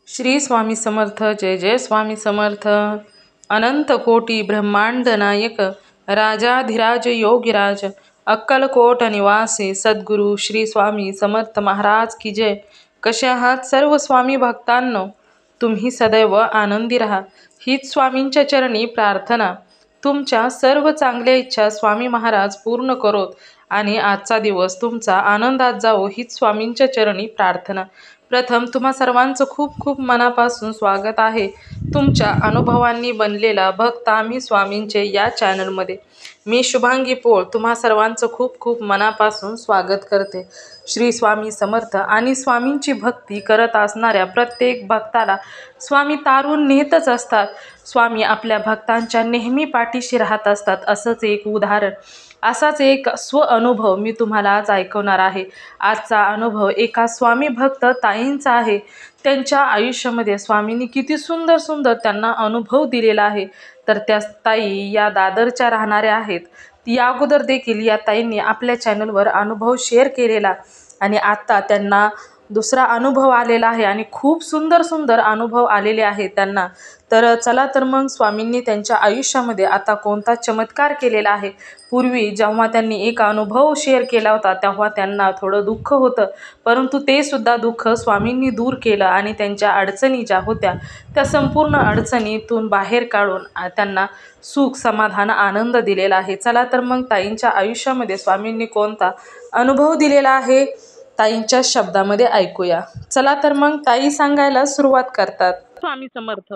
श्री स्वामी समर्थ. जय जय स्वामी समर्थ. अनंत कोटी ब्रह्मांड नायक राजाधिराज योगीराज अक्कलकोट निवासी सद्गुरू श्री स्वामी समर्थ महाराज की जय. कसे आहात सर्व स्वामी भक्तांनो? तुम्ही सदैव आनंदी राहा हीच स्वामींच्या चरणी प्रार्थना. तुमच्या सर्व चांगल्या इच्छा स्वामी महाराज पूर्ण करोत आणि आजचा दिवस तुमचा आनंदात जावो हीच स्वामींच्या चरणी प्रार्थना. प्रथम तुम्हा सर्वांचं खूप खूप मनापासून स्वागत आहे तुमच्या अनुभवांनी बनलेला भक्त आम्ही स्वामींचे या चॅनलमध्ये. मी शुभांगी पोळ तुम्हा सर्वांचं खूप खूप मनापासून स्वागत करते. श्री स्वामी समर्थ आणि स्वामींची भक्ती करत असणाऱ्या प्रत्येक भक्ताला स्वामी तारून नेतच असतात. स्वामी आपल्या भक्तांच्या नेहमी पाठीशी राहत असतात. असंच एक उदाहरण, असाच एक अनुभव मी तुम्हाला आज ऐकवणार आहे. आजचा अनुभव एका स्वामी भक्त ताईंचा आहे. त्यांच्या आयुष्यामध्ये स्वामींनी किती सुंदर सुंदर त्यांना अनुभव दिलेला आहे. तर त्या ताई या दादरच्या राहणाऱ्या आहेत. या अगोदर देखील या ताईंनी आपल्या चॅनलवर अनुभव शेअर केलेला आणि आता त्यांना दुसरा अनुभव आलेला आहे आणि खूप सुंदर सुंदर अनुभव आलेले आहेत त्यांना. तर चला तर मग स्वामींनी त्यांच्या आयुष्यामध्ये आता कोणता चमत्कार केलेला आहे. पूर्वी जेव्हा त्यांनी एक अनुभव शेअर केला होता तेव्हा त्यांना थोडं दुःख होतं, परंतु ते सुद्धा दुःख स्वामींनी दूर केलं आणि त्यांच्या अडचणी ज्या होत्या त्या संपूर्ण अडचणीतून बाहेर काढून त्यांना सुख, समाधान, आनंद दिलेला आहे. चला तर मग ताईंच्या आयुष्यामध्ये स्वामींनी कोणता अनुभव दिलेला आहे ताईंच्या शब्दामध्ये ऐकूया. चला तर मग ताई सांगायला सुरुवात करतात. स्वामी समर्थ.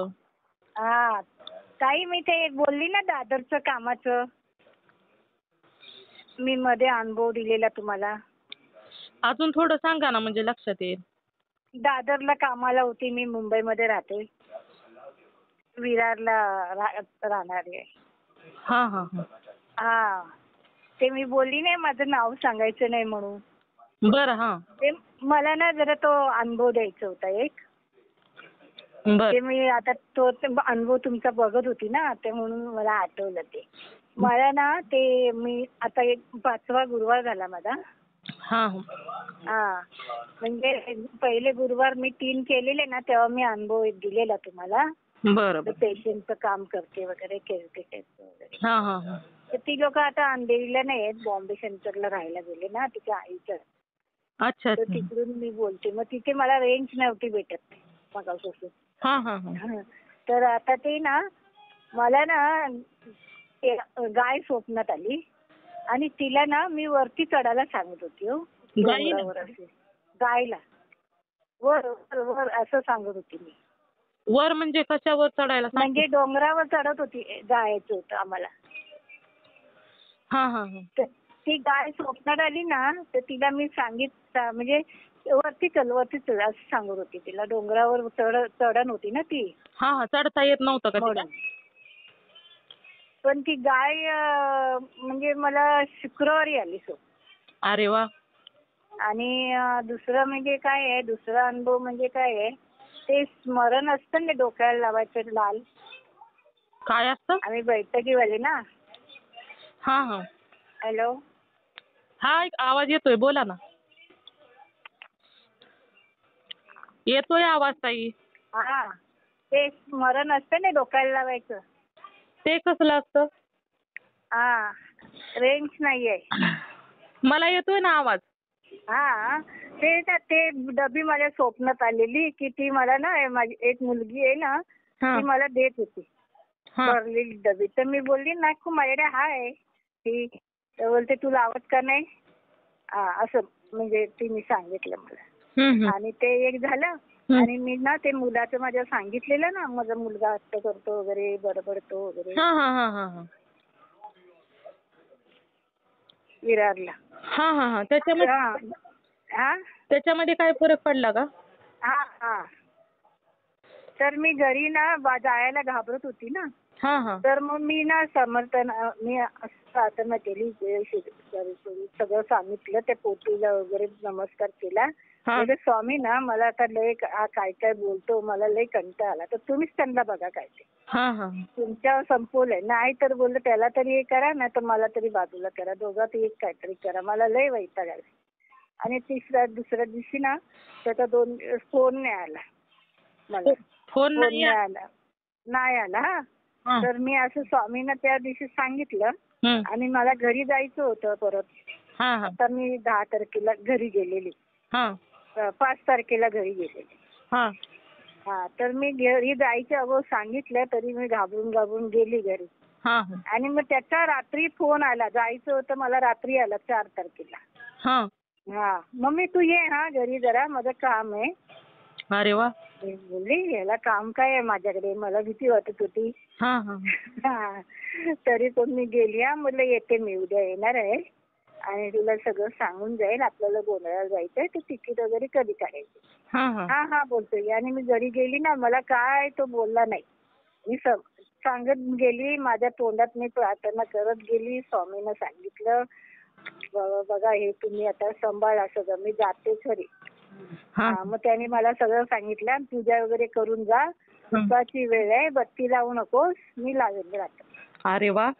हा ताई, मी ते बोलली ना दादरचं कामाचं, मी मध्ये अनुभव दिलेला तुम्हाला. अजून थोडं सांगा ना, म्हणजे लक्षात येईल. दादरला कामाला होती मी, मुंबईमध्ये राहते, विरारला राहणारी आहे. हा हा हा. हा ते मी बोलली नाही माझं नाव सांगायचं नाही म्हणून. बरं. हा ते मला ना जरा तो अनुभव द्यायचा होता एक. बर. ते मी आता तो अनुभव तुमचा बघत होती ना, ते म्हणून मला आठवलं ते. मला ना ते मी आता एक 5वा गुरुवार झाला माझा. हा हा म्हणजे पहिले गुरुवार मी 3 केलेले ना, तेव्हा मी अनुभव एक दिलेला तुम्हाला. बरं. पेशंटचं काम करते वगैरे, केअरटेकरचं वगैरे. हा हा हा. तर ती लोक आता अंधेरीला नाही आहेत, बॉम्बे सेंटरला राहायला गेले ना तिच्या आईच्या. अच्छा. तर तिकडून मी बोलते. मग तिथे मला रेंज नव्हती भेटत मगापासून. हा हा हा. तर आता ते ना मला ना गाय स्वप्नात आली आणि तिला ना मी वरती चढायला सांगत होती. डोंगरावर असे गायला वर वर असं सांगत होती मी. वर म्हणजे कशावर चढायला? म्हणजे डोंगरावर चढत होती, जायचं होतं आम्हाला. हा हा हा. तर ती गाय स्वप्नात आली ना, तर तिला मी सांगितलं, म्हणजे वरती चल वरती चल असं सांगत होती तिला. डोंगरावर चढण होती ना ती. हा हा. चढता येत नव्हतं का तिला? पण ती गाय म्हणजे मला शुक्रवारी आली सो. अरे वा. आणि दुसरं म्हणजे काय आहे, दुसरा अनुभव म्हणजे काय आहे, ते स्मरण असतं ना डोक्याला लावायचं लाल. काय असतं? आम्ही बैठकीवाले ना. हा हा. हॅलो. हा, एक आवाज येतोय, बोला ना. येतोय आवाज ताई. हा ते स्मरण असतं ना डोक्याला लावायचं. ते कसलं असतं? हा रेंज नाहीये. मला येतोय ना आवाज. हा ते डबी माझ्या स्वप्नात आलेली की ती मला ना, माझी एक मुलगी आहे ना, ती मला देत होती भरलेली डबी. तर मी बोलली ना खूप माझ्याकडे हाय ती. तर बोलते तू लावत का नाही, असं म्हणजे तिने सांगितलं मला. आणि ते एक झालं. आणि मी ना ते मुलाचं माझ्या सांगितलेलं ना, माझा मुलगा हट्ट करतो वगैरे, बडबडतो वगैरे, विरारला. हा हा हा. त्याच्यामध्ये काय फरक पडला का? हा हा. तर मी घरी ना जायला घाबरत होती ना. तर मग मी ना मी प्रार्थना केली, सगळं सांगितलं, त्या पोटीला वगैरे नमस्कार केला. म्हणजे स्वामी ना मला आता लय काय काय बोलतो, मला लय कंटाळा आला, तर तुम्हीच त्यांना बघा काय ते. तुमच्यावर संपवलंय. नाही तर बोललं त्याला तरी हे करा, नाही तर मला तरी बाजूला करा, दोघात एक काहीतरी करा, मला लय वैताग आला. आणि दुसऱ्या दिवशी ना त्याचा 2 फोन नाही आला. मला फोन फोन नाही आला. नाही आला. हा. तर मी असं स्वामींना त्या दिवशी सांगितलं आणि मला घरी जायचं होतं परत. आता मी 10 तारखेला घरी गेलेली. 5 तारखेला घरी गेलेली. तर मी घरी जायच्या अगोदर सांगितलं तरी मी घाबरून गेली घरी. आणि मग त्याच्या रात्री फोन आला. जायचं होतं मला रात्री आला 4 तारखेला. मम्मी तू ये घरी जरा माझं काम आहे. अरे वा. मी बोलली याला काम काय आहे माझ्याकडे. मला भीती वाटत होती. तरी पण मी गेली. म्हटलं येते मी उद्या येणार आहे आणि तुला सगळं सांगून जाईल. आपल्याला गोंधळाला जायचंय. तर तिकीट वगैरे कधी काढायचं. हा बोलतोय. आणि मी घरी गेली ना मला काय तो बोलला नाही. मी सांगत गेली. माझ्या तोंडात मी प्रार्थना करत गेली. स्वामींना सांगितलं बघा हे तुम्ही आता सांभाळा सगळं. मी जाते खरी. मग त्याने मला सगळं सांगितलं. पूजा वगैरे करून जा. दुपारची वेळ आहे. बत्ती लावू नकोस. मी लावेन रात्र. अरे वा.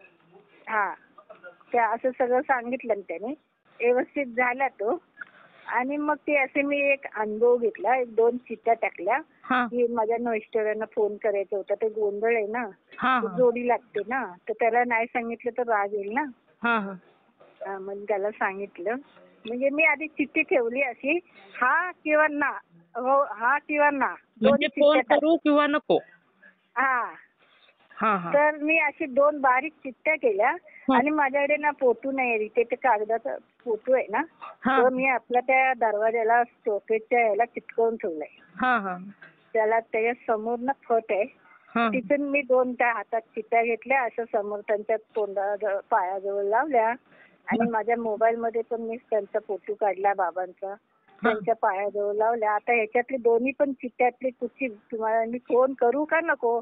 त्या असं सगळं सांगितलं त्याने. व्यवस्थित झाला तो. आणि मग ते असे मी एक अनुभव घेतला. 1-2 चिठ्ठ्या टाकल्या की माझ्या मिस्टरांना फोन करायचा होता. ते गोंधळ आहे ना. जोडी लागते ना. तर त्याला नाही सांगितलं तर राग येईल ना. मग त्याला सांगितलं. म्हणजे मी आधी चिठ्ठी ठेवली अशी हा किंवा ना. हो हा किंवा ना. म्हणजे फोन करू किंवा नको. तर मी अशी 2 बारीक चिठ्ठ्या केल्या. आणि माझ्याकडे ना फोटो नाही. ते कागदाचा फोटो आहे ना. तो मी आपल्या त्या दरवाजाला शोकेसच्या याला चिटकवून ठेवलाय. त्याला त्याच्या समोर ना फट आहे. तिथून मी 2 त्या हातात चिठ्ठ्या घेतल्या. असं समर्थांच्या तोंडाजवळ पायाजवळ लावल्या. आणि माझ्या मोबाईल मध्ये पण मी त्यांचा फोटो काढला बाबांचा. त्यांच्या पायाजवळ लावल्या. आता ह्याच्यातली दोन्ही पण चिठ्ठ्यातली कुठची तुम्हाला मी फोन करू का नको.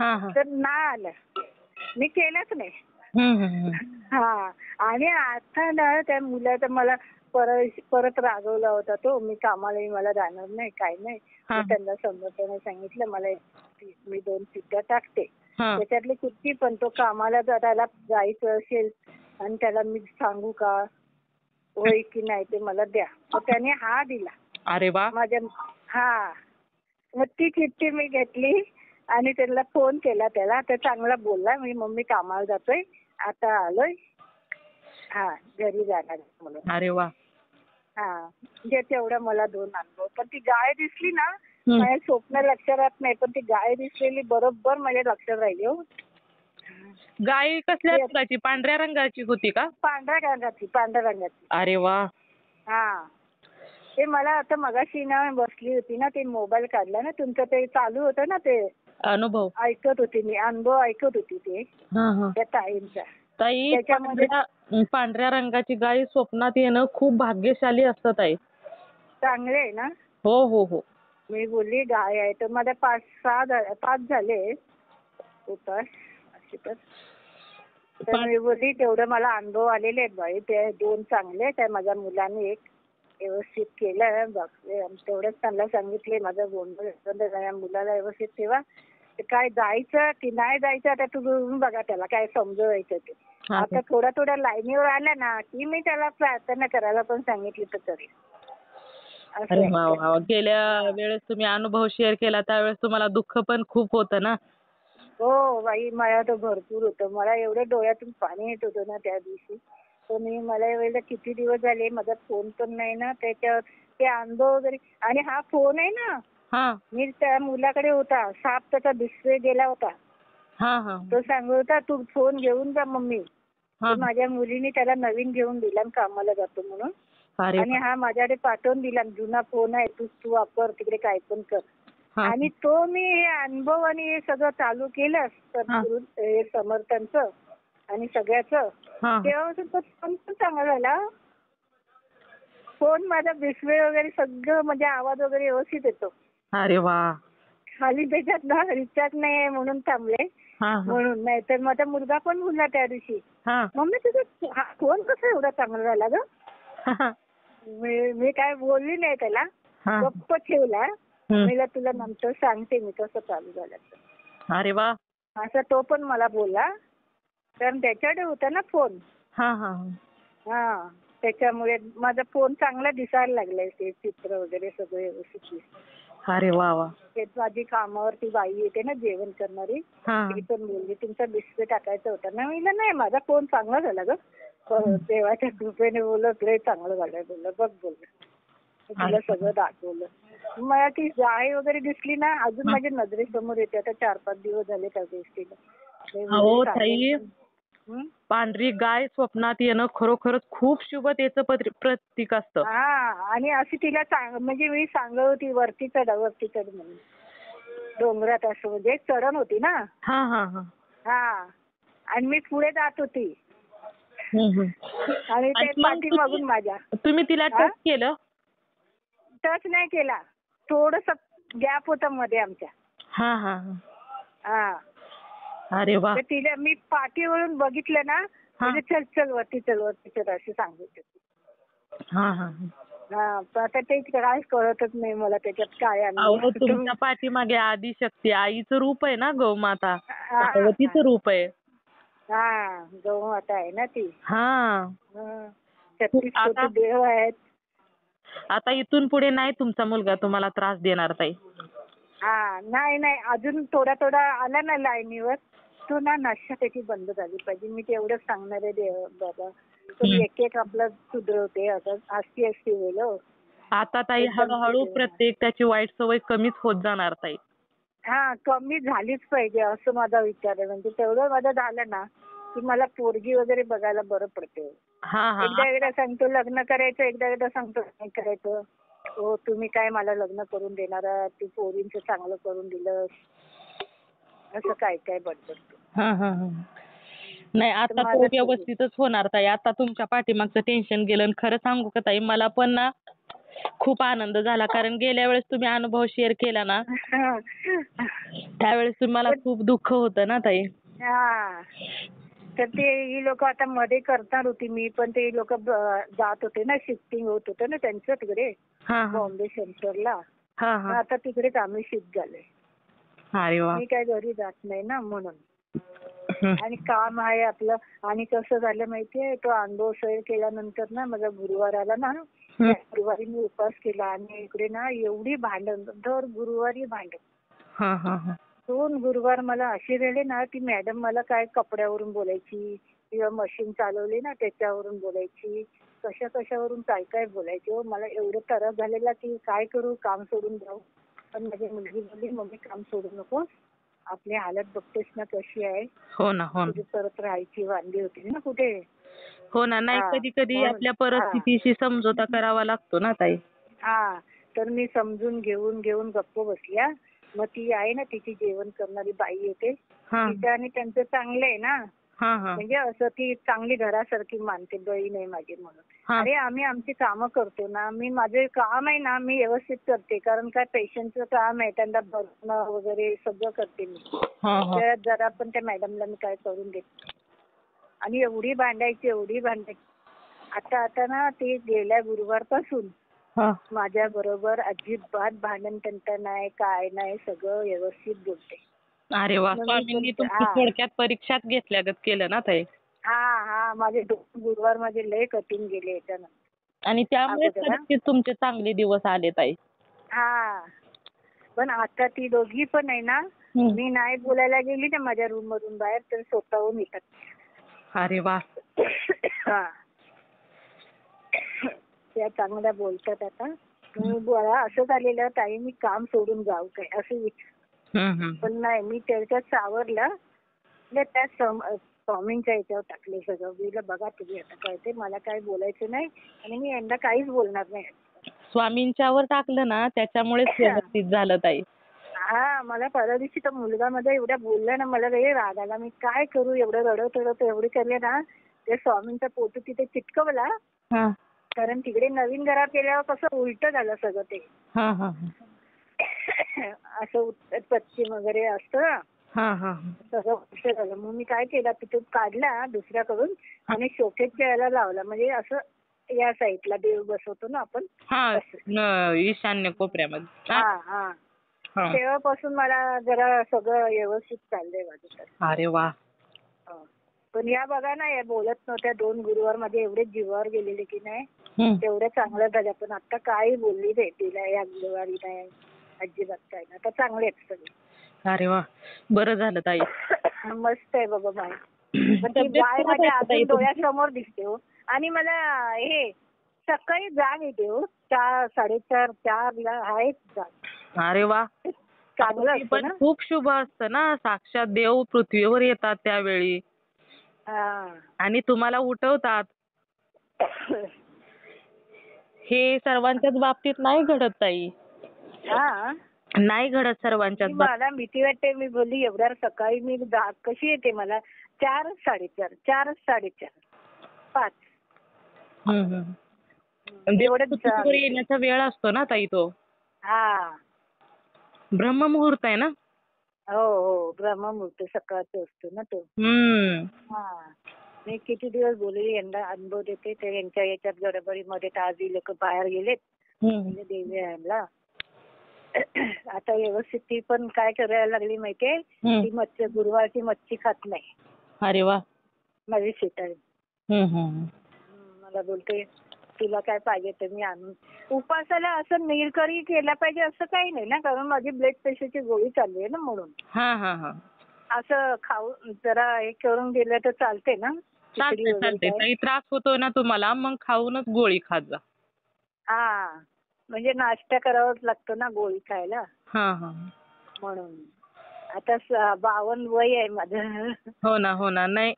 तर नाही आलं. मी केलंच नाही. आणि आता ना त्या मुलाचा मला परत रागवला होता तो. मी कामालाही मला जाणार नाही काय नाही. मी त्यांना समर्थाने सांगितलं मला मी 2 चिठ्ठ्या टाकते. त्याच्यातली कुठची पण तो कामाला त्याला जायचं असेल आणि त्याला मी सांगू का होय की नाही ते मला द्या. मग त्याने हा दिला. अरे वा. माझ्या मग ती चिठ्ठी मी घेतली आणि त्याला फोन केला. त्याला तर चांगला बोलला. मी मम्मी कामाला जातोय आता आलोय. घरी जाणार म्हणून. अरे वा. म्हणजे तेवढं मला 2 अनुभव. पण ती गाय दिसली ना माझ्या स्वप्न लक्षात राहत नाही. पण ती गाय दिसलेली बरोबर माझ्या लक्षात राहिली. गाय कसल्या रंगाची. पांढऱ्या रंगाची होती का. पांढऱ्या रंगाची. अरे वा. ते मला आता मगाशी ना बसली होती ना. ते मोबाईल काढला ना तुमचं ते चालू होतं ना ते अनुभव ऐकत होती मी. अनुभव ऐकत होती ते त्या ताईंचा. ताई पांढऱ्या रंगाची गाय स्वप्नात येणं खूप भाग्यशाली असतं ताई. चांगले आहे ना. हो. मी बोलली गाय आहे. तर माझ्या 5 झाले उपास असे. तर मी बोलली तेवढं मला अनुभव आलेले आहेत बाई. ते 2 चांगले आहेत. माझ्या मुलाने एक व्यवस्थित केलं. तेवढंच त्यांना सांगितले माझा गोंधळ मुलाला व्यवस्थित ठेवा. काय जायचं की नाही जायचं आता तुम्ही बघा. त्याला काय समजवायचं ते. आता थोड्या लाईनीवर आला ना की मी त्याला प्रार्थना करायला पण सांगितली तर तरी. गेल्या वेळेस तुम्ही अनुभव शेअर केला त्यावेळेस तुम्हाला दुःख पण खूप होतं ना. हो बाई मला तर भरपूर होतं. मला एवढं डोळ्यातून पाणी येत होतं ना त्या दिवशी. तर मला एवढं किती दिवस झाले माझा फोन पण नाही ना. त्याच्यावर ते अनुभव वगैरे. आणि हा फोन आहे ना मी त्या मुलाकडे होता. साप त्याचा डिस्प्ले गेला होता. तो सांगत होता तू फोन घेऊन जा मम्मी. माझ्या मुलीने त्याला नवीन घेऊन दिला कामाला जातो म्हणून. आणि हा माझ्याकडे पाठवून दिला. जुना फोन आहे तू वापर तिकडे काय पण कर. आणि तो मी हे अनुभव आणि हे सगळं चालू केलं समर्थांचं आणि सगळ्याचं. तेव्हापासून तो फोन पण चांगला झाला. फोन माझा डिस्प्ले वगैरे सगळं म्हणजे आवाज वगैरे व्यवस्थित येतो. अरे वा. खाली त्याच्यात ना रिचार्ज नाही म्हणून थांबले. म्हणून नाही तर माझा मुलगा पण बोलला त्या दिवशी मम्मी तुझा फोन कसा एवढा चांगला झाला ग. मी काय बोलली नाही त्याला. गप्प ठेवला. मला तुला नंतर सांगते मी कसं चालू झालं. अरे वा. असं तो पण मला बोलला. कारण त्याच्याकडे होता ना फोन. त्याच्यामुळे माझा फोन चांगला दिसायला लागलाय. ते चित्र वगैरे सगळे व्यवस्थित. अरे वा वा. ते माझी कामावरती बाई येते ना जेवण करणारी, ती पण बोलली तुमचा डिस्प्ले टाकायचा होता ना. मी नाही, माझा फोन चांगला झाला ग, देवाच्या कृपेने. बोलत लय चांगलं झालंय. बोललं बघ, बोललं तुला सगळं दाखवलं. मला ती गाय वगैरे दिसली ना, अजून माझ्या नजरेसमोर येते. आता 4-5 दिवस झाले त्या गोष्टीला. हो ताई, पांढरी गाय स्वप्नात येणं खरोखरच खूप शुभतेचं प्रतीक असतं. आणि अशी तिला म्हणजे मी सांगत होती वरती चढ म्हणून, डोंगरात असं, म्हणजे चढण होती ना. आणि मी पुढे जात होती आणि ते पाठीमागून माझ्या. तुम्ही तिला टच केलं? टच नाही केला, थोडस गॅप होता मध्ये आमच्या. अरे वा. तिला मी पाठीवरून बघितलं ना, म्हणजे चल चल वरती चल वरती चल अशी सांगत होती. आता ते काय कळतच नाही मला त्याच्यात काय आहे. तुमच्या पाठीमागे आदिशक्ती आईचं रूप आहे ना, गौमाता, भगवतीचं रूप आहे. गौमाता आहे ना ती. 36 कोटी देव आहेत. आता इथून पुढे नाही तुमचा मुलगा तुम्हाला त्रास देणार ताई. नाही, अजून थोडा आला ना लाईनीवर, तो ना नशा त्याची बंद झाली पाहिजे. मी तेवढंच सांगणार आहे देव बाबा. एक एक आपलं सुधरवते, असं असती गेलो. आता ताई हळूहळू प्रत्येक त्याची वाईट सवय कमीच होत जाणार ताई. कमी झालीच पाहिजे असं माझा विचार आहे. म्हणजे तेवढं माझं झालं ना की मला पोरगी वगैरे बघायला बरं पडते. एकदा सांगतो लग्न करायचं, एकदा सांगतो नाही करायचं. हो, तुम्ही काय मला लग्न करून देणार, तू पोरींचं चांगलं करून दिलं, असं काय काय बडबडतो. नाही, आता तो व्यवस्थितच होणार ताई. आता तुमच्या पाठीमागचं टेन्शन गेलं. खरं सांगू का ताई, मला पण ना खूप आनंद झाला, कारण गेल्या वेळेस तुम्ही अनुभव शेअर केला ना, त्यावेळेस मला खूप दुःख होतं ना ताई. तर ते ही लोक आता मध्ये करणार होती, मी पण ते लोक जात होते ना, शिफ्टिंग होत होतं ना त्यांचं तिकडे बॉम्बे सेंटरला. आता तिकडेच आम्ही शिफ्ट झालोय. मी काय घरी जात नाही ना म्हणून. आणि काम आहे आपलं. आणि कसं झालं माहितीये, तो अनुभव शेअर केल्यानंतर ना माझा गुरुवार आला ना, गुरुवारी मी उपवास केला. आणि इकडे ना एवढी भांडण, दर गुरुवारी भांडण. 2 गुरुवार मला असे गेले ना, ती मॅडम मला काय कपड्यावरून बोलायची, किंवा मशीन चालवली ना त्याच्यावरून बोलायची, कशावरून काय बोलायची. मला एवढं त्रास झालेला की काय करू, काम सोडून जाऊ. पण माझी मुलगी बोलली, मम्मी काम सोडू नको, आपली हालत बघतेस ना कशी आहे. हो ना, हो ना. परत राहायची वांदी होती ना कुठे. हो ना. नाही, कधी कधी आपल्या परिस्थितीशी समझोता करावा लागतो ना ताई. तर मी समजून घेऊन गप्प बसल्या. मग ती आहे ना, तिची जेवण करणारी बाई येते, तिचं आणि त्यांचं चांगलं आहे ना. म्हणजे असं ती चांगली घरासारखी मानते, बहीण आहे माझी म्हणून. अरे आम्ही आमची कामं करतो ना, मी माझे काम आहे ना मी व्यवस्थित करते. कारण काय पेशंटचं काम आहे, त्यांना बघणं वगैरे सगळं करते मी. जरा पण त्या मॅडमला मी काय करून देते. आणि एवढी भांडायची. आता ना ते गेल्या गुरुवारपासून माझ्या बरोबर अजिबात भांडण तंटा नाही, काय नाही, सगळं व्यवस्थित बोलते. अरे वा. स्वामींनी तुमची थोडक्यात परीक्षाच घेतल्यागत केलं ना ताई. माझे 2 गुरुवार माझे लय कठीण गेले याच्यानं. आणि त्यामुळे तुमचे चांगले दिवस आले ताई. पण आता ती दोघी पण आहे ना, मी नाही बोलायला गेली ना माझ्या रूम मधून बाहेर, तर स्वतःहून येतात. अरे वा. त्या चांगल्या बोलतात. आता असं झालेलं ताई, मी काम सोडून जाऊ काय असं विचार, पण नाही, मी त्याच्यात सावरलं. त्या स्वामींच्या याच्यावर टाकले सगळं. मी बघा तुम्ही आता काय ते, मला काय बोलायचं नाही आणि मी यंदा काहीच बोलणार नाही. स्वामींच्यावर टाकलं ना, त्याच्यामुळेच व्यवस्थित झालं ताई. मला परवा दिवशी तो मुलगा माझा एवढ्या बोलला ना, मला लय राग आला. मी काय करू, एवढं रडत एवढे करले ना, ते स्वामींचा फोटो तिथे चिटकवला. कारण तिकडे नवीन घरात गेल्यावर कसं उलट झालं सगळं ते. असं उत्तर पश्चिम वगैरे असतं, सगळं उलट झालं. मग मी काय केलं, तिथून काढला दुसऱ्याकडून आणि शोकेसच्या याला लावला. म्हणजे असं या साईडला देव बसवतो ना आपण, ईशान्य कोपऱ्यामध्ये. तेव्हापासून मला जरा सगळं व्यवस्थित चाललंय माझं. अरे वा. पण या बघा ना, या बोलत नव्हत्या 2 गुरुवार माझे एवढे जीवावर गेलेले की नाही, तेवढं चांगलं झालं. पण आता काही बोलली नाही तिला या गुरुवारी, नाही अजिबात काय नाही. आता चांगले आहेत सगळे. अरे वा, बरं झालं ताई. मस्त आहे बाबा बाई. पण ती गाय माझ्या अजून डोळ्यासमोर दिसते हो. आणि मला हे सकाळी जाग येते हो, 4, 4:30, 4ला आहेच जाग. अरे वा, चांगलं असतं पण ना. खूप शुभ असतं ना, साक्षात देव पृथ्वीवर येतात त्यावेळी आणि तुम्हाला उठवतात. हे सर्वांच्याच बाबतीत नाही घडत ताई. नाही घडत सर्वांच्याच बाबतीत. मला भीती वाटते. मी बोलली एवढ्या सकाळी मी जाग कशी येते मला. 4, 4:30, 4, 4:30, 5. पृथ्वीवर येण्याचा वेळ असतो ना ताई तो. ब्रह्ममुहूर्त आहे ना. हो, ब्रह्ममुहूर्त सकाळचा असतो ना तो. मी किती दिवस बोलली यांना अनुभव देते. ते यांच्या याच्यात गडबडीमध्ये ताजी लोक बाहेर गेलेत म्हणजे देवी आणला. आता व्यवस्थित ती पण काय करायला लागली माहितीये, ती गुरुवारची मच्छी खात नाही. अरे वा, माझी सीताई. मला बोलते तुला काय पाहिजे तर मी आणून. उपासाला असं निरकरी केला पाहिजे असं काही नाही ना, कारण माझी ब्लड प्रेशरची गोळी चालली आहे ना म्हणून. असं खाऊ जरा हे करून दिलं तर चालते ना. चालते. काही त्रास होतो ना तुम्हाला, मग खाऊनच गोळी खात जा. म्हणजे नाश्ता करावाच लागतो ना गोळी खायला. म्हणून आता 52 वय आहे माझं. हो ना. नाही,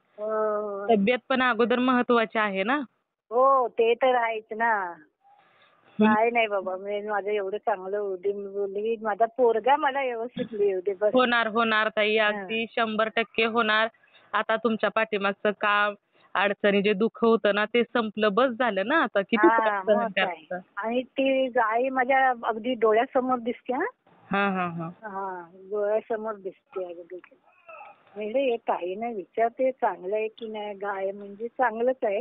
तब्येत पण अगोदर महत्वाची आहे ना. हो, ते तर आहेच ना. नाही बाबा, मी माझं एवढं चांगलं होऊ दे. मी बोलली माझा पोरगा मला व्यवस्थित लिहू दे बस. होणार ताई, अगदी 100% होणार. आता तुमच्या पाठीमागचं काम, अडचणी, जे दुःख होतं ना ते संपलं, बस झालं ना आता. किती सहन करायचं. आणि ती गाय माझ्या अगदी डोळ्यासमोर दिसते. डोळ्यासमोर दिसते अगदी. म्हणजे हे काही नाही विचारते चांगलं आहे की नाही. गाय म्हणजे चांगलंच आहे.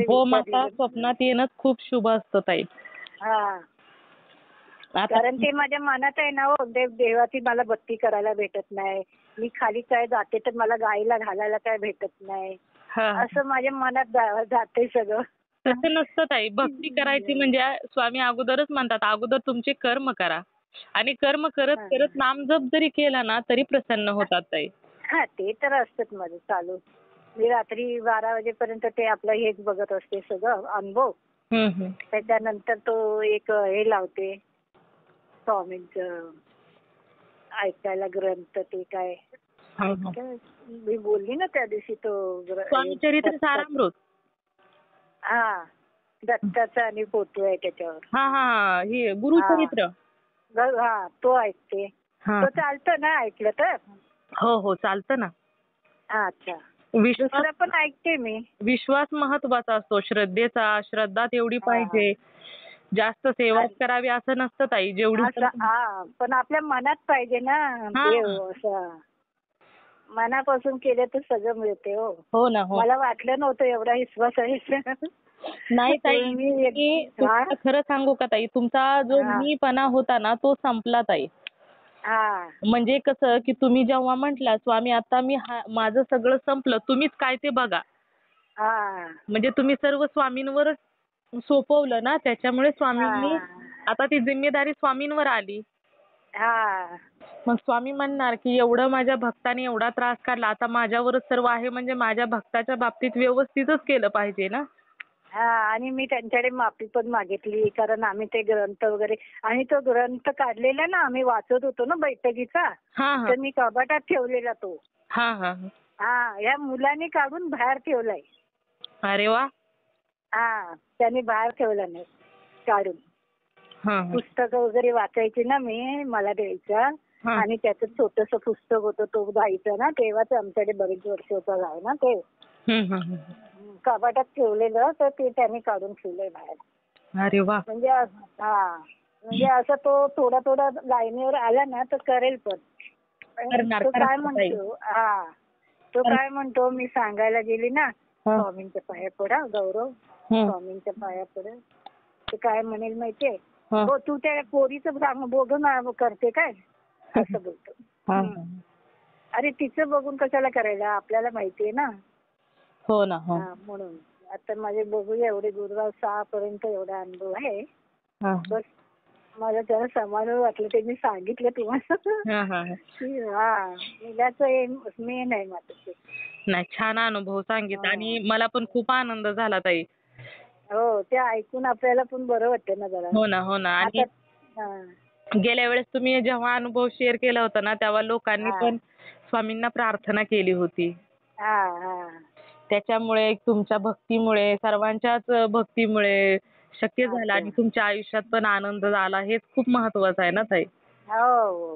हो, माता स्वप्नात येणं खूप शुभ असतं ताई. कारण ते माझ्या मनात आहे ना हो. देवाची मला भक्ती करायला भेटत नाही. मी खाली काय जाते तर मला गाईला घालायला काय भेटत नाही. असं माझ्या मनात जाते सगळं. तसं नसतं ताई. भक्ती करायची म्हणजे स्वामी अगोदरच म्हणतात, अगोदर तुमचे कर्म करा आणि कर्म करत करत नामजप जरी केला ना तरी प्रसन्न होतात ताई. ते तर असतंच माझं चालू. मी रात्री 12 वाजेपर्यंत ते आपलं हेच बघत असते सगळं अनुभव. त्याच्यानंतर तो एक हे लावते स्वामींचं ऐकायला ग्रंथ. ते काय मी बोलली ना त्या दिवशी तो स्वामी चरित्र सारामृत. दत्ताचा आणि फोटो आहे त्याच्यावर. हे गुरुचरित्र. तो ऐकते. तो चालतं ना ऐकलं तर. हो, चालतं ना. अच्छा, दुसरं पण ऐकते मी. विश्वास महत्वाचा असतो, श्रद्धा तेवढी पाहिजे. जास्त सेवा करावी असं नसतं ताई. जेवढी पण आपल्या मनात पाहिजे ना देव. असं मनापासून केलं तर सगळं मिळते. हो ना. मला वाटलं नव्हतं एवढा विश्वास आहे. नाही ताई, मी खरं सांगू का ताई, तुमचा जो मीपणा होता ना तो संपला ताई. म्हणजे कसं की तुम्ही जेव्हा म्हटला स्वामी आता मी माझं सगळं संपलं, तुम्हीच काय ते बघा. म्हणजे तुम्ही सर्व स्वामींवरच सोपवलं ना, त्याच्यामुळे स्वामींनी आता ती जिम्मेदारी स्वामींवर आली. मग स्वामी म्हणणार की एवढं माझ्या भक्ताने एवढा त्रास काढला, आता माझ्यावरच सर्व आहे म्हणजे माझ्या भक्ताच्या बाबतीत व्यवस्थितच केलं पाहिजे ना. आणि मी त्यांच्याकडे माफी पण मागितली. कारण आम्ही ते ग्रंथ वगैरे आणि तो ग्रंथ काढलेला ना आम्ही वाचत होतो ना बैठकीचा. तर मी कपाटात ठेवलेला तो. या मुलाने काढून बाहेर ठेवलाय. अरे वा. त्याने बाहेर ठेवला नाही काढून. पुस्तक वगैरे वाचायची ना मी, मला द्यायचा. आणि त्याचं छोटस पुस्तक होतं तो द्यायचा ना. तेव्हाच आमच्याकडे बरेच वर्ष होतं आहे ना ते. कपाटात ठेवलेलं तर ते त्याने काढून ठेवलंय बाहेर. अरे वा. म्हणजे असं तो थोडा लाईनीवर आला ना तर करेल पण. तो काय म्हणतो मी सांगायला गेली ना स्वामींच्या पाया पडा गौरव, स्वामींच्या पाया पडा. ते काय म्हणेल माहितीये, हो तू त्या पोरीचं बघून करते काय असं बोलतो. अरे तिचं बघून कशाला करायला, आपल्याला माहितीये ना. हो ना. म्हणून आता माझे बघूया एवढे गुरुवार 6 पर्यंत एवढा अनुभव आहे. बस मला जरा समाधान वाटलं ते मी सांगितलं तुम्हाला. मुलाचं मेन आहे माझं ते. नाही, छान अनुभव सांगितला आणि मला पण खूप आनंद झाला ताई. हो, ते ऐकून आपल्याला पण बरं वाटतं ना जरा. हो ना, हो ना. आणि गेल्या वेळेस तुम्ही जेव्हा अनुभव शेअर केला होता ना, तेव्हा लोकांनी पण स्वामींना प्रार्थना केली होती. त्याच्यामुळे तुमच्या भक्तीमुळे, सर्वांच्याच भक्तीमुळे शक्य झालं आणि तुमच्या आयुष्यात पण आनंद झाला. हेच खूप महत्वाचं आहे ना ताई. हो,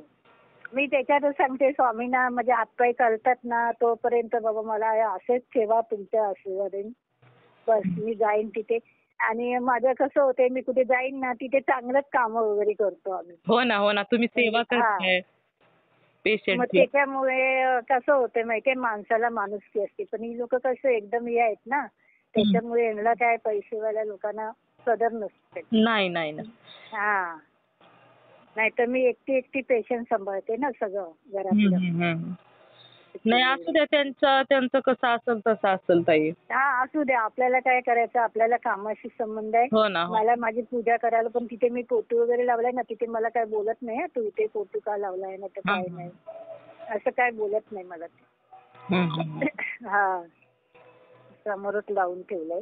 मी त्याच्यातच सांगते स्वामींना म्हणजे हातपाय चालतात ना तोपर्यंत बाबा मला असेच ठेवा तुमच्या आशीर्वादाने. बस मी जाईन तिथे. आणि माझं कसं होतंय मी कुठे जाईन ना तिथे चांगलंच काम वगैरे करतो आम्ही. हो ना, हो ना. तुम्ही सेवा करताय पेशंटची. मग त्याच्यामुळे कसं होतंय माहितीये, माणसाला माणुसकी असते, पण ही लोक कसं एकदम हे आहेत ना, त्याच्यामुळे यांना काय पैसेवाल्या लोकांना कदर नसते. नाही नाही ना. नाही तर मी एकटी पेशंट सांभाळते ना सगळं घरातलं. नाही, असू द्या, त्यांचं कसं असेल तसं असेल ताई. असू द्या, आपल्याला काय करायचं, आपल्याला कामाशी संबंध आहे. हो ना. मला माझी पूजा करायला पण तिथे मी फोटो वगैरे लावलाय ना, तिथे मला काय बोलत नाही तू इथे फोटो का लावलाय ना तर काय नाही, असं काय बोलत नाही मला ते. समोरच लावून ठेवलंय.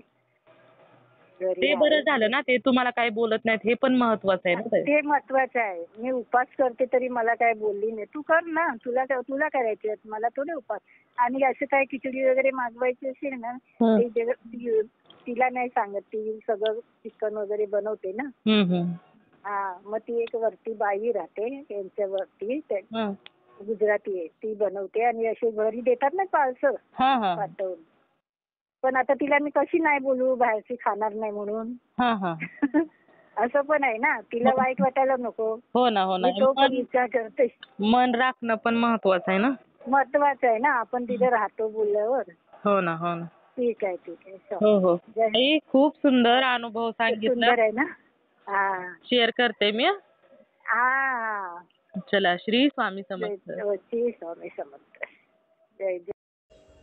ते बरं झालं ना, ते तुम्हाला काय बोलत नाहीत, हे पण महत्वाचं आहे ना. ते महत्वाचं आहे. मी उपास करते तरी मला काय बोलली नाही. तू कर ना, तुला करायचे मला थोडे उपास. आणि असं काय खिचडी वगैरे मागवायची असेल ना, तिला नाही सांगत, ती सगळं चिकन वगैरे बनवते ना. मग ती एक वरती बाई राहते त्यांच्या वरती, गुजराती आहे, ती बनवते आणि असे घरी देतात ना पार्सल पाठवून. पण आता तिला मी कशी नाही बोलू बाहेरची खाणार नाही म्हणून. असं पण आहे ना, तिला वाईट वाटायला नको. हो ना, हो ना. तो पण विचार करते. मन राखणं पण महत्वाचं आहे ना. महत्वाचं आहे ना, आपण तिथे राहतो बोलल्यावर. हो ना, हो ना. ठीक आहे. हो हो, खूप सुंदर अनुभव सांगितला. सुंदर आहे ना. शेअर करते मी. चला, श्री स्वामी समर्थ. श्री स्वामी समर्थ. जय जय.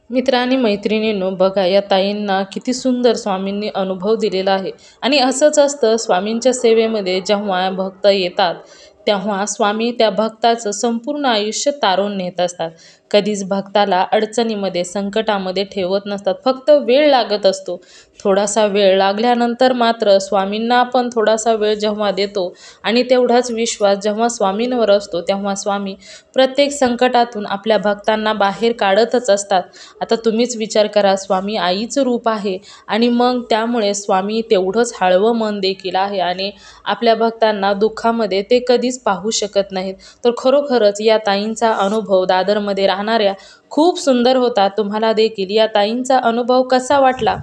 मित्र आणि मैत्रिणींनो, बघा या ताईंना किती सुंदर स्वामींनी अनुभव दिलेला आहे. आणि असंच असतं, स्वामींच्या सेवेमध्ये जेव्हा भक्त येतात तेव्हा स्वामी त्या भक्ताचं संपूर्ण आयुष्य तारून नेत असतात. कधीच भक्ताला अडचणीमध्ये, संकटामध्ये ठेवत नसतात. फक्त वेळ लागत असतो. थोडासा वेळ लागल्यानंतर मात्र स्वामींना आपण थोडासा वेळ जेव्हा देतो आणि तेवढाच विश्वास जेव्हा स्वामींवर असतो, तेव्हा स्वामी प्रत्येक संकटातून आपल्या भक्तांना बाहेर काढतच असतात. आता तुम्हीच विचार करा, स्वामी आईचं रूप आहे आणि मग त्यामुळे स्वामी तेवढंच हळवं मन देखील आहे आणि आपल्या भक्तांना दुःखामध्ये ते कधीच पाहू शकत नाहीत. तर खरोखरच या ताईंचा अनुभव दादरमध्ये राहणाऱ्या खूप सुंदर होता. तुम्हाला देखील या ताईंचा अनुभव कसा वाटला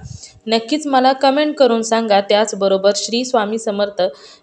नक्कीच मला कमेंट करून सांगा. त्याचबरोबर श्री स्वामी समर्थ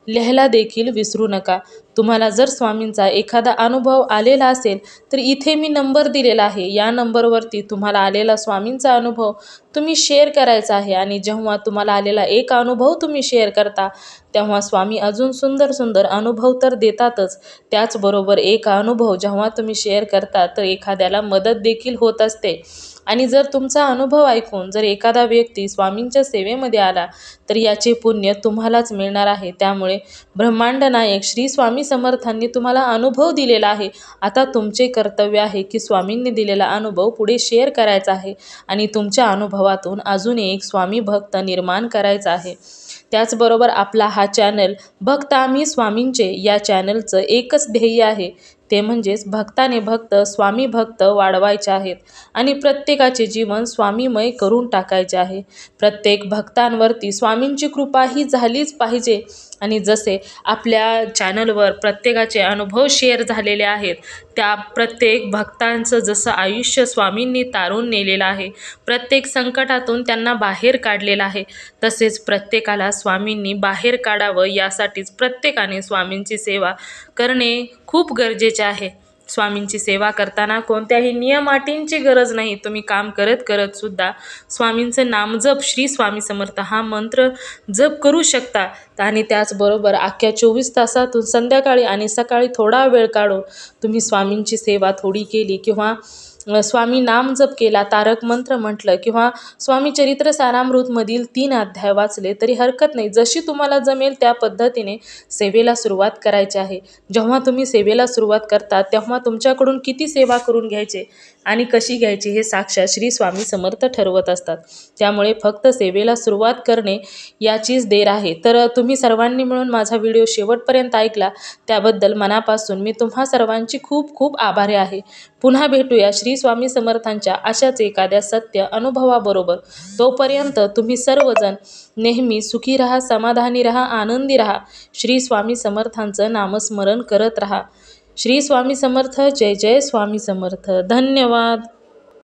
लिहायला देखील विसरू नका. तुम्हाला जर स्वामींचा एखादा अनुभव आलेला असेल तर इथे मी नंबर दिलेला आहे, या नंबरवरती तुम्हाला आलेला स्वामींचा अनुभव तुम्ही शेअर करायचा आहे. आणि जेव्हा तुम्हाला आलेला एक अनुभव तुम्ही शेअर करता तेव्हा स्वामी अजून सुंदर सुंदर अनुभव तर देतातच, त्याचबरोबर एक अनुभव जेव्हा तुम्ही शेअर करता तर एखाद्याला मदत देखील होत असते. आणि जर तुमचा अनुभव ऐकून जर एखादा व्यक्ती स्वामींच्या सेवेमध्ये आला तर याचे पुण्य तुम्हालाच मिळणार आहे. त्यामुळे ब्रह्मांड नायक श्री स्वामी समर्थांनी तुम्हाला अनुभव दिलेला आहे. आता तुमचे कर्तव्य आहे की स्वामींनी दिलेला अनुभव पुढे शेअर करायचा आहे आणि तुमच्या अनुभवातून अजून एक स्वामी भक्त निर्माण करायचा आहे. त्याचबरोबर आपला हा चॅनल भक्त आम्ही स्वामींचे या चॅनलचं एकच ध्येय आहे, ते म्हणजेच भक्ताने भक्त स्वामी भक्त वाढवायचे आहेत आणि प्रत्येकाचे जीवन स्वामीमय करून टाकायचे आहे. प्रत्येक भक्तांवरती स्वामींची कृपा ही झालीच पाहिजे. आणि जसे आपल्या चॅनलवर प्रत्येकाचे अनुभव शेअर झालेले आहेत, त्या प्रत्येक भक्तांचं जसं आयुष्य स्वामींनी तारून नेलेलं आहे, प्रत्येक संकटातून त्यांना बाहेर काढलेलं आहे, तसेच प्रत्येकाला स्वामींनी बाहेर काढावं यासाठीच प्रत्येकाने स्वामींची सेवा करणे खूप गरजेचे आहे. स्वामींची सेवा करताना कोणत्याही नियमाटींची गरज नाही. तुम्ही काम करत करत सुद्धा स्वामींचं नामजप श्री स्वामी समर्थ हा मंत्र जप करू शकता. आणि त्याचबरोबर अख्ख्या 24 तासातून संध्याकाळी आणि सकाळी थोडा वेळ काढून तुम्ही स्वामींची सेवा थोडी केली किंवा स्वामी नाम जप केला, तारक मंत्र म्हटलं किंवा स्वामी चरित्र सारामृतमधील 3 अध्याय वाचले तरी हरकत नाही. जशी तुम्हाला जमेल त्या पद्धतीने सेवेला सुरुवात करायची आहे. जेव्हा तुम्ही सेवेला सुरुवात करता तेव्हा तुमच्याकडून किती सेवा करून घ्यायचे आणि कशी घ्यायची हे साक्षात श्री स्वामी समर्थ ठरवत असतात. त्यामुळे फक्त सेवेला सुरुवात करणे याचीच देर आहे. तर तुम्ही सर्वांनी मिळून माझा व्हिडिओ शेवटपर्यंत ऐकला त्याबद्दल मनापासून मी तुम्हा सर्वांची खूप खूप आभारी आहे. पुन्हा भेटूया श्री स्वामी समर्थांच्या अशाच एखाद्या सत्य अनुभवाबरोबर. तोपर्यंत तुम्ही सर्वजण नेहमी सुखी राहा, समाधानी राहा, आनंदी राहा. श्री स्वामी समर्थांचं नामस्मरण करत राहा. श्री स्वामी समर्थ. जय जय स्वामी समर्थ. धन्यवाद.